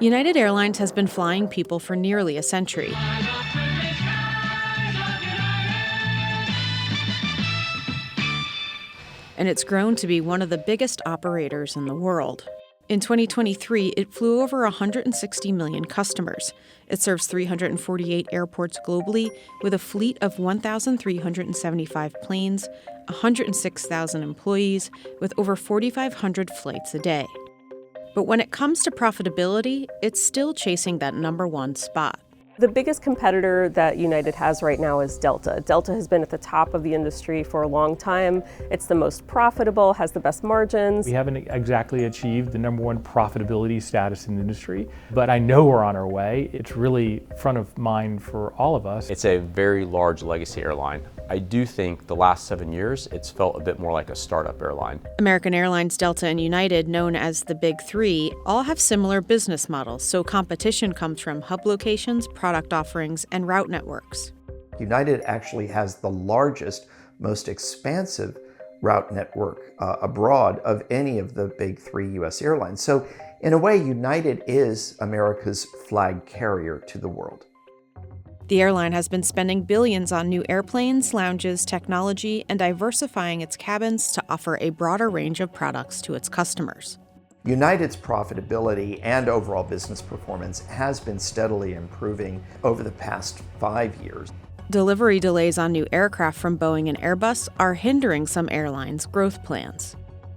United Airlines has been flying people for nearly a century. And it's grown to be one of the biggest operators in the world. In 2023, it flew over 160 million customers. It serves 348 airports globally with a fleet of 1,375 planes, 106,000 employees, with over 4,500 flights a day. But when it comes to profitability, it's still chasing that number one spot. The biggest competitor that United has right now is Delta. Delta has been at the top of the industry for a long time. It's the most profitable, has the best margins. We haven't exactly achieved the number one profitability status in the industry, but I know we're on our way. It's really front of mind for all of us. It's a very large legacy airline. I do think the last 7 years, it's felt a bit more like a startup airline. American Airlines, Delta, and United, known as the Big Three, all have similar business models, so competition comes from hub locations, product offerings, and route networks. United actually has the largest, most expansive route network abroad of any of the big three U.S. airlines. So in a way, United is America's flag carrier to the world. The airline has been spending billions on new airplanes, lounges, technology, and diversifying its cabins to offer a broader range of products to its customers. United's profitability and overall business performance has been steadily improving over the past 5 years. Delivery delays on new aircraft from Boeing and Airbus are hindering some airlines' growth plans.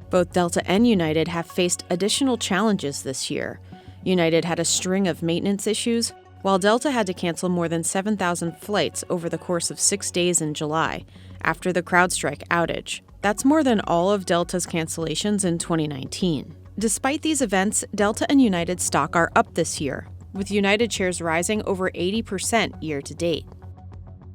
Both Delta and United have faced additional challenges this year. United had a string of maintenance issues, while Delta had to cancel more than 7,000 flights over the course of 6 days in July after the CrowdStrike outage. That's more than all of Delta's cancellations in 2019. Despite these events, Delta and United stock are up this year, with United shares rising over 80% year to date.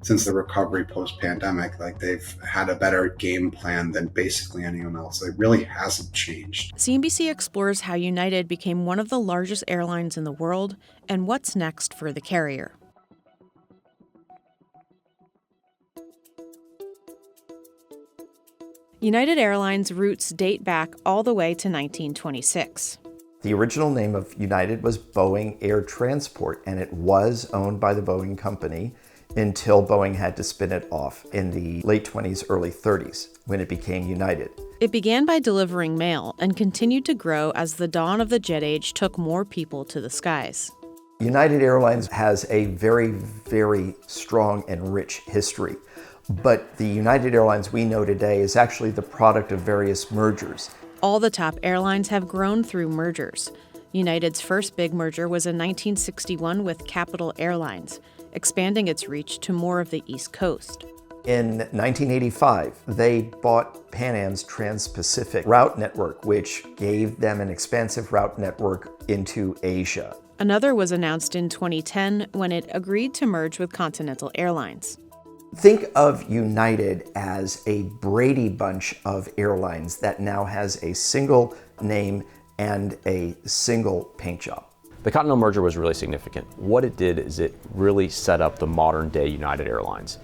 Since the recovery post-pandemic, they've had a better game plan than basically anyone else. It really hasn't changed. CNBC explores how United became one of the largest airlines in the world and what's next for the carrier. United Airlines' roots date back all the way to 1926. The original name of United was Boeing Air Transport, and it was owned by the Boeing Company until Boeing had to spin it off in the late 20s, early 30s, when it became United. It began by delivering mail and continued to grow as the dawn of the jet age took more people to the skies. United Airlines has a very, very strong and rich history, but the United Airlines we know today is actually the product of various mergers. All the top airlines have grown through mergers. United's first big merger was in 1961 with Capital Airlines, expanding its reach to more of the East Coast. In 1985, they bought Pan Am's Trans-Pacific route network, which gave them an expansive route network into Asia. Another was announced in 2010 when it agreed to merge with Continental Airlines. Think of United as a Brady Bunch of airlines that now has a single name and a single paint job. The Continental merger was really significant. What it did is it really set up the modern day United Airlines.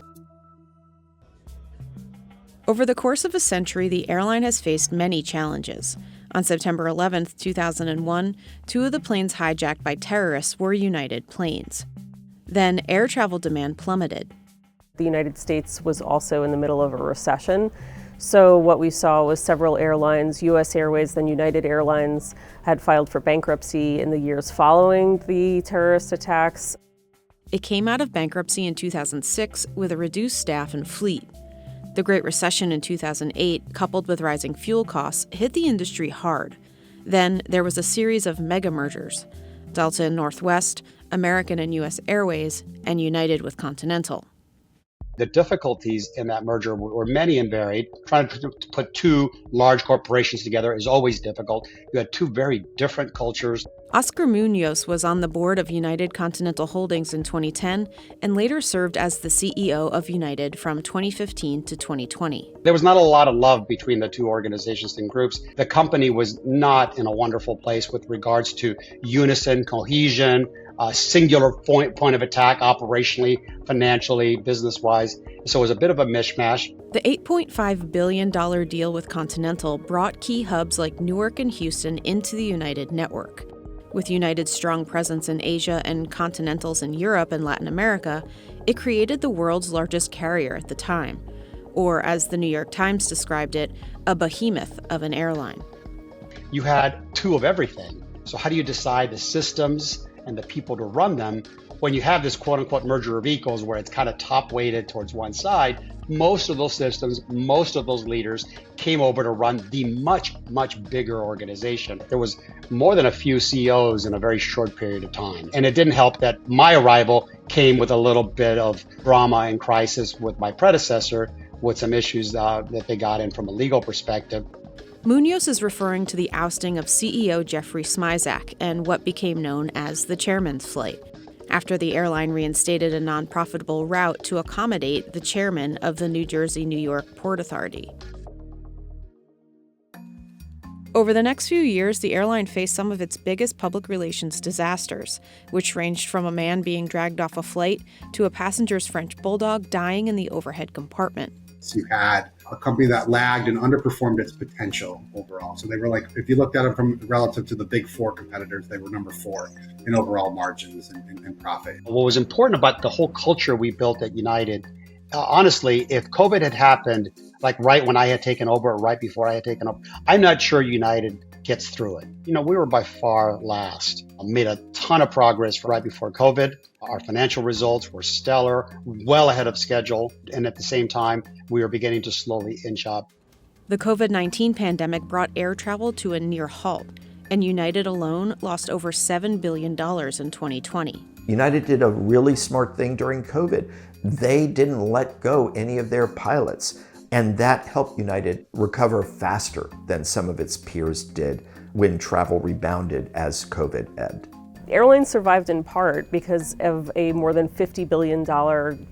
Over the course of a century, the airline has faced many challenges. On September 11, 2001, 2 of the planes hijacked by terrorists were United planes. Then air travel demand plummeted. The United States was also in the middle of a recession. So what we saw was several airlines, U.S. Airways, then United Airlines, had filed for bankruptcy in the years following the terrorist attacks. It came out of bankruptcy in 2006 with a reduced staff and fleet. The Great Recession in 2008, coupled with rising fuel costs, hit the industry hard. Then there was a series of mega mergers: Delta and Northwest, American and U.S. Airways, and United with Continental. The difficulties in that merger were many and varied. Trying to put 2 large corporations together is always difficult. You had 2 very different cultures. Oscar Munoz was on the board of United Continental Holdings in 2010 and later served as the CEO of United from 2015 to 2020. There was not a lot of love between the 2 organizations and groups. The company was not in a wonderful place with regards to unison, cohesion, singular point of attack operationally, financially, business-wise. So it was a bit of a mishmash. The $8.5 billion deal with Continental brought key hubs like Newark and Houston into the United network. With United's strong presence in Asia and continentals in Europe and Latin America, it created the world's largest carrier at the time, or as the New York Times described it, a behemoth of an airline. You had two of everything. So how do you decide the systems and the people to run them when you have this quote-unquote merger of equals where it's kind of top-weighted towards one side? Most of those systems, most of those leaders came over to run the much, much bigger organization. There was more than a few CEOs in a very short period of time. And it didn't help that my arrival came with a little bit of drama and crisis with my predecessor, with some issues that they got in from a legal perspective. Munoz is referring to the ousting of CEO Jeffrey Smizak and what became known as the chairman's flight, after the airline reinstated a non-profitable route to accommodate the chairman of the New Jersey-New York Port Authority. Over the next few years, the airline faced some of its biggest public relations disasters, which ranged from a man being dragged off a flight to a passenger's French bulldog dying in the overhead compartment. So you had a company that lagged and underperformed its potential overall. So they were like, if you looked at them from relative to the big four competitors, they were number 4 in overall margins and profit. What was important about the whole culture we built at United, honestly, if COVID had happened like right when I had taken over, or right before I had taken over, I'm not sure United gets through it. We were by far last. Made a ton of progress right before COVID. Our financial results were stellar, well ahead of schedule. And at the same time, we were beginning to slowly inch up. The COVID-19 pandemic brought air travel to a near halt, and United alone lost over $7 billion in 2020. United did a really smart thing during COVID. They didn't let go any of their pilots, and that helped United recover faster than some of its peers did when travel rebounded as COVID ebbed. Airlines survived in part because of a more than $50 billion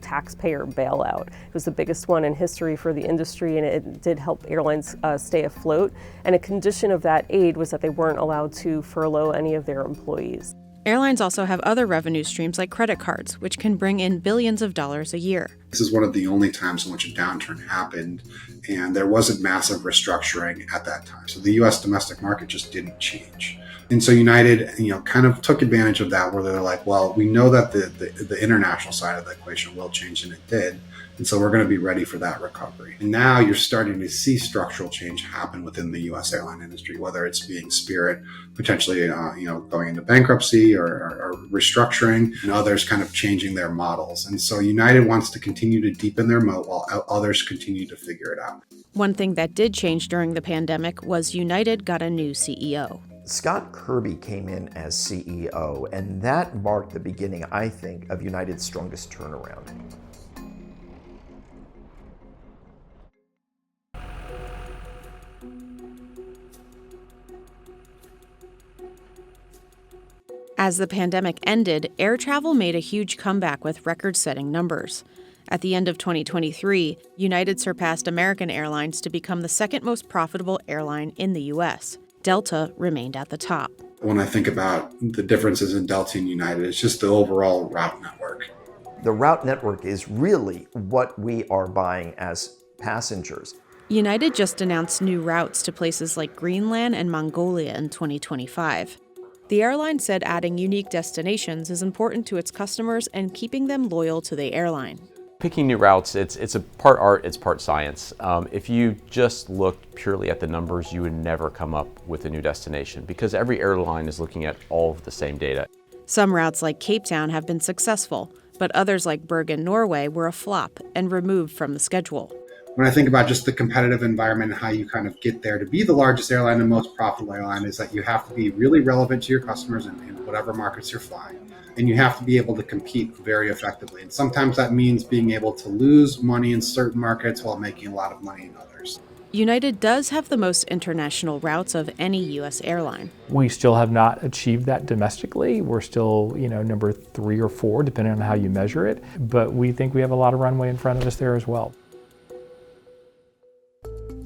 taxpayer bailout. It was the biggest one in history for the industry, and it did help airlines stay afloat. And a condition of that aid was that they weren't allowed to furlough any of their employees. Airlines also have other revenue streams like credit cards, which can bring in billions of dollars a year. This is one of the only times in which a downturn happened, and there wasn't massive restructuring at that time. So the U.S. domestic market just didn't change. And so United, kind of took advantage of that, where they're like, well, we know that the international side of the equation will change, and it did. And so we're going to be ready for that recovery. And now you're starting to see structural change happen within the U.S. airline industry, whether it's being Spirit potentially, going into bankruptcy or restructuring, and others kind of changing their models. And so United wants to continue to deepen their moat while others continue to figure it out. One thing that did change during the pandemic was United got a new CEO. Scott Kirby came in as CEO, and that marked the beginning, I think, of United's strongest turnaround. As the pandemic ended, air travel made a huge comeback with record-setting numbers. At the end of 2023, United surpassed American Airlines to become the second most profitable airline in the U.S. Delta remained at the top. When I think about the differences in Delta and United, it's just the overall route network. The route network is really what we are buying as passengers. United just announced new routes to places like Greenland and Mongolia in 2025. The airline said adding unique destinations is important to its customers and keeping them loyal to the airline. Picking new routes, it's a part art, it's part science. If you just looked purely at the numbers, you would never come up with a new destination because every airline is looking at all of the same data. Some routes like Cape Town have been successful, but others like Bergen, Norway were a flop and removed from the schedule. When I think about just the competitive environment and how you kind of get there to be the largest airline and most profitable airline, is that you have to be really relevant to your customers in whatever markets you're flying. And you have to be able to compete very effectively. And sometimes that means being able to lose money in certain markets while making a lot of money in others. United does have the most international routes of any U.S. airline. We still have not achieved that domestically. We're still, number 3 or 4, depending on how you measure it. But we think we have a lot of runway in front of us there as well.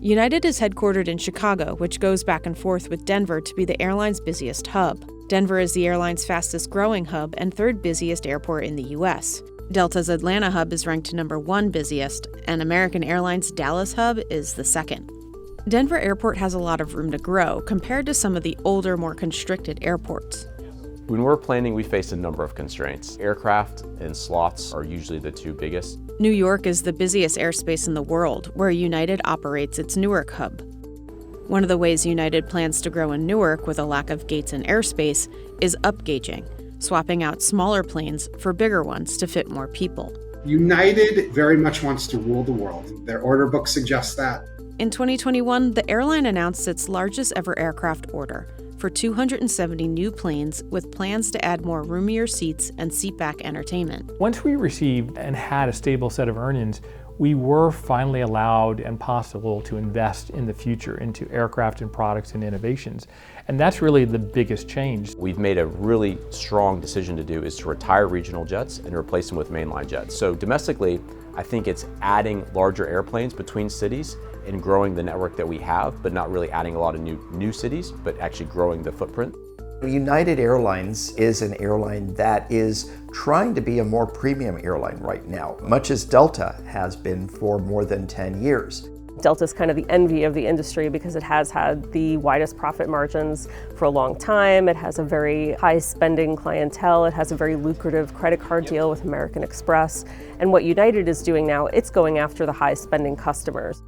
United is headquartered in Chicago, which goes back and forth with Denver to be the airline's busiest hub. Denver is the airline's fastest growing hub and 3rd busiest airport in the U.S. Delta's Atlanta hub is ranked number 1 busiest, and American Airlines' Dallas hub is the 2nd. Denver Airport has a lot of room to grow compared to some of the older, more constricted airports. When we're planning, we face a number of constraints. Aircraft and slots are usually the two biggest. New York is the busiest airspace in the world, where United operates its Newark hub. One of the ways United plans to grow in Newark with a lack of gates and airspace is upgauging, swapping out smaller planes for bigger ones to fit more people. United very much wants to rule the world. Their order book suggests that. In 2021, the airline announced its largest ever aircraft order for 270 new planes with plans to add more roomier seats and seatback entertainment. Once we received and had a stable set of earnings, we were finally allowed and possible to invest in the future into aircraft and products and innovations. And that's really the biggest change. We've made a really strong decision to do is to retire regional jets and replace them with mainline jets. So domestically, I think it's adding larger airplanes between cities and growing the network that we have, but not really adding a lot of new cities, but actually growing the footprint. United Airlines is an airline that is trying to be a more premium airline right now, much as Delta has been for more than 10 years. Delta is kind of the envy of the industry because it has had the widest profit margins for a long time. It has a very high spending clientele. It has a very lucrative credit card deal with American Express. And what United is doing now, it's going after the high spending customers.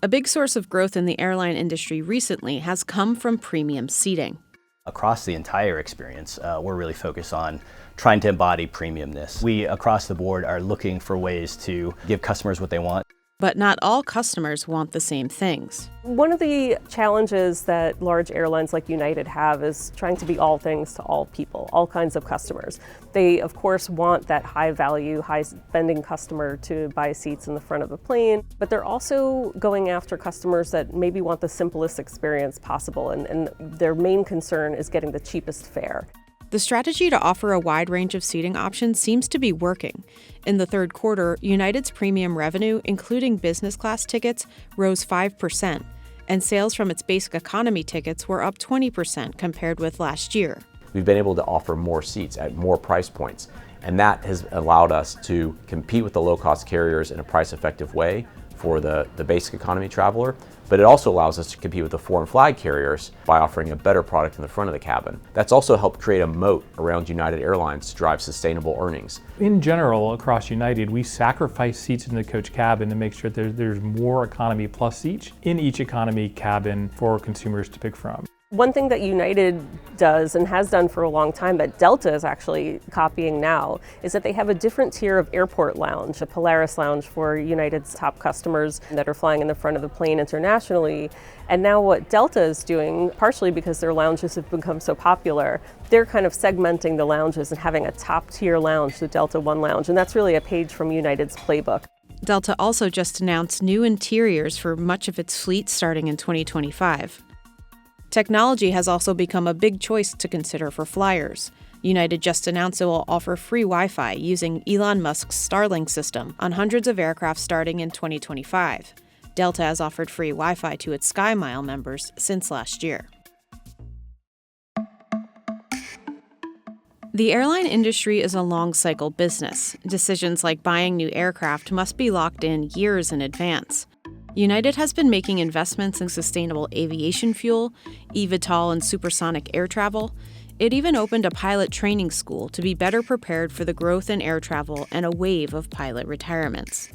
A big source of growth in the airline industry recently has come from premium seating. Across the entire experience, we're really focused on trying to embody premiumness. We, across the board, are looking for ways to give customers what they want. But not all customers want the same things. One of the challenges that large airlines like United have is trying to be all things to all people, all kinds of customers. They, of course, want that high value, high spending customer to buy seats in the front of the plane, but they're also going after customers that maybe want the simplest experience possible, and their main concern is getting the cheapest fare. The strategy to offer a wide range of seating options seems to be working. In the third quarter, United's premium revenue, including business class tickets, rose 5%, and sales from its basic economy tickets were up 20% compared with last year. We've been able to offer more seats at more price points, and that has allowed us to compete with the low-cost carriers in a price-effective way for the basic economy traveler, but it also allows us to compete with the foreign flag carriers by offering a better product in the front of the cabin. That's also helped create a moat around United Airlines to drive sustainable earnings. In general, across United, we sacrifice seats in the coach cabin to make sure that there's more economy plus seats in each economy cabin for consumers to pick from. One thing that United does and has done for a long time that Delta is actually copying now is that they have a different tier of airport lounge, a Polaris lounge for United's top customers that are flying in the front of the plane internationally. And now what Delta is doing, partially because their lounges have become so popular, they're kind of segmenting the lounges and having a top tier lounge, the Delta One Lounge, and that's really a page from United's playbook. Delta also just announced new interiors for much of its fleet starting in 2025. Technology has also become a big choice to consider for flyers. United just announced it will offer free Wi-Fi using Elon Musk's Starlink system on hundreds of aircraft starting in 2025. Delta has offered free Wi-Fi to its SkyMile members since last year. The airline industry is a long-cycle business. Decisions like buying new aircraft must be locked in years in advance. United has been making investments in sustainable aviation fuel, eVTOL and supersonic air travel. It even opened a pilot training school to be better prepared for the growth in air travel and a wave of pilot retirements.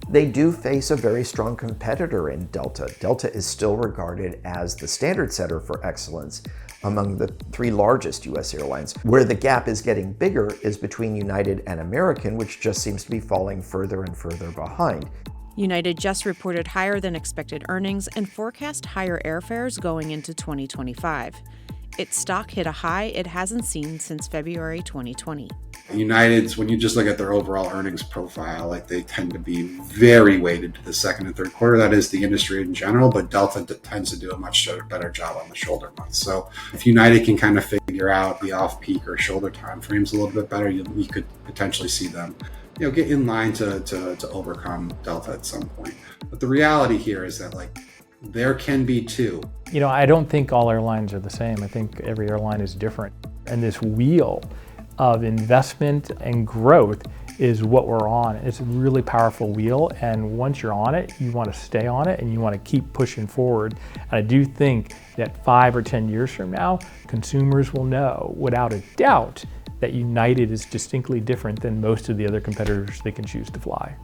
They do face a very strong competitor in Delta. Delta is still regarded as the standard setter for excellence among the three largest U.S. airlines. Where the gap is getting bigger is between United and American, which just seems to be falling further and further behind. United just reported higher than expected earnings and forecast higher airfares going into 2025. Its stock hit a high it hasn't seen since February 2020. United's, when you just look at their overall earnings profile, like they tend to be very weighted to the second and third quarter. That is the industry in general, but Delta tends to do a much better job on the shoulder months. So if United can kind of figure out the off-peak or shoulder time frames a little bit better, you could potentially see them get in line to overcome Delta at some point. But the reality here is that there can be two. I don't think all airlines are the same. I think every airline is different. And this wheel of investment and growth is what we're on. It's a really powerful wheel, and once you're on it, you want to stay on it and you want to keep pushing forward. And I do think that 5 or 10 years from now, consumers will know without a doubt that United is distinctly different than most of the other competitors they can choose to fly.